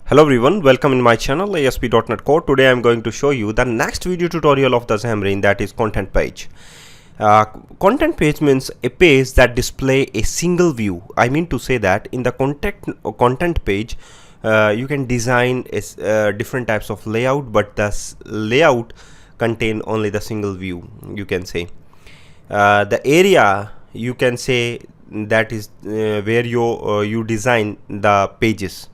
Hello everyone, welcome in my channel ASP.NET Code. Today I am going to show you the next video tutorial of the Xamarin, that is content page. Content page means a page that display a single view. I mean to say that in the content page you can design different types of layout, but the layout contain only the single view. You can say the area, you can say that is where you design the pages.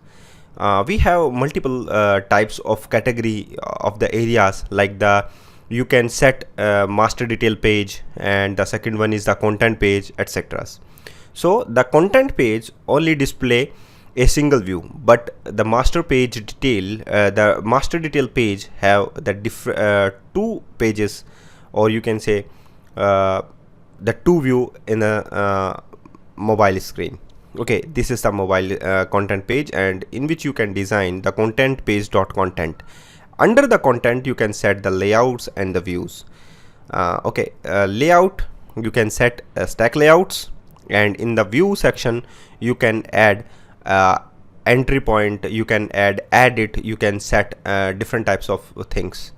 We have multiple types of category of the areas, like you can set master detail page, and the second one is the content page, etc. So the content page only display a single view, but the master page detail, the master detail page have the two pages, or you can say the two view in a mobile screen. Okay, this is the mobile content page, and in which you can design the content page dot content. Under the content you can set the layouts and the views. Layout, you can set stack layouts, and in the view section you can add entry point, you can add edit, you can set different types of things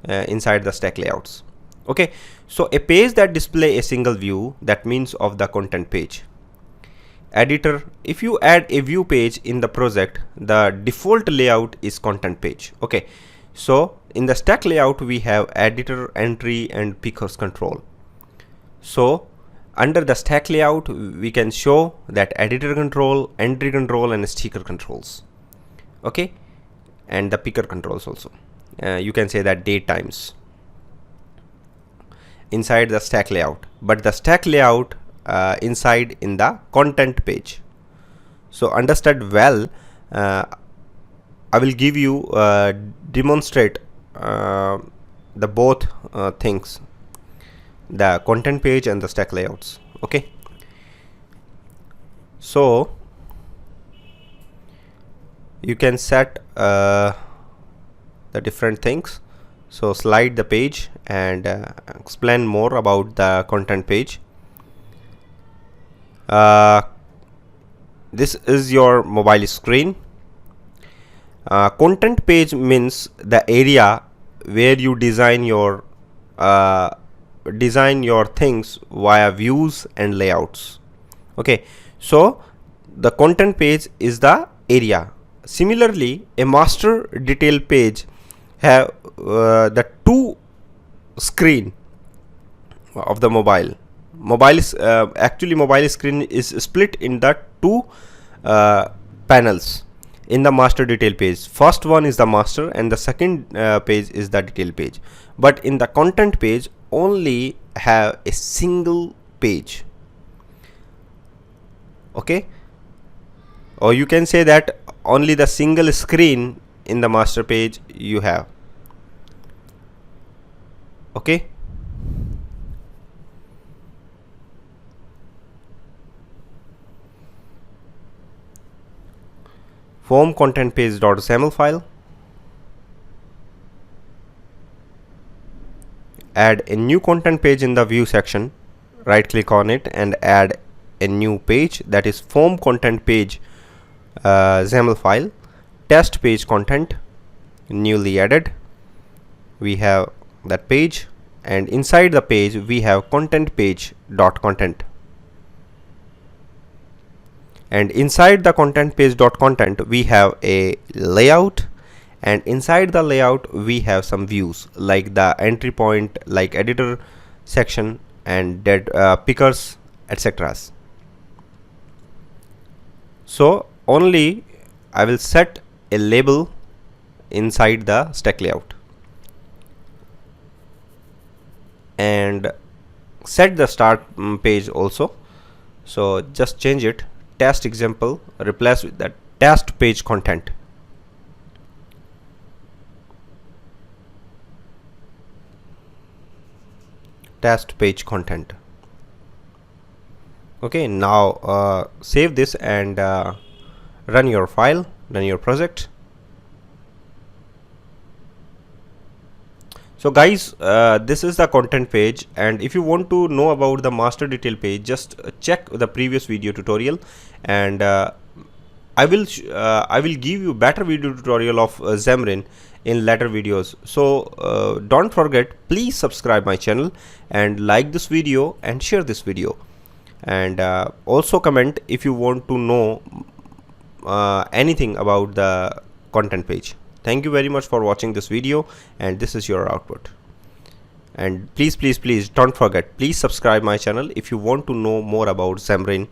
inside the stack layouts. Okay, so a page that display a single view, that means of the content page. Editor, if you add a view page in the project, the default layout is content page. Okay, so in the stack layout we have editor, entry and pickers control. So under the stack layout we can show that editor control, entry control and sticker controls. Okay, and the picker controls also. You can say that date times inside the stack layout, but the stack layout inside in the content page. So understood well. I will give you demonstrate the both things, the content page and the stack layouts. Okay, so you can set the different things. So slide the page and explain more about the content page. This is your mobile screen. Content page means the area where you design your things via views and layouts. Okay, so the content page is the area. Similarly, a master detail page have the two screen of the mobile. Actually mobile screen is split in the two panels in the master detail page. First one is the master and the second page is the detail page, but in the content page only have a single page. Okay, or you can say that only the single screen in the master page you have. Okay, form content page.xaml file. Add a new content page in the view section. Right click on it and add a new page, that is form content page XAML file. Test page content, newly added. We have that page, and inside the page we have content page dot content. And inside the content page dot content we have a layout, and inside the layout we have some views like the entry point, like editor section and pickers, etc. So only I will set a label inside the stack layout and set the start page also. So just change it, test example, replace with that test page content. Test page content. Okay, now save this and run your file, run your project. So guys, this is the content page, and if you want to know about the master detail page, just check the previous video tutorial and I will give you better video tutorial of Xamarin in later videos. So don't forget, please subscribe my channel and like this video and share this video, and also comment if you want to know anything about the content page. Thank you very much for watching this video, and this is your output. And please don't forget, please subscribe my channel if you want to know more about Xamarin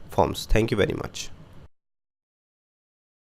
Forms. Thank you very much.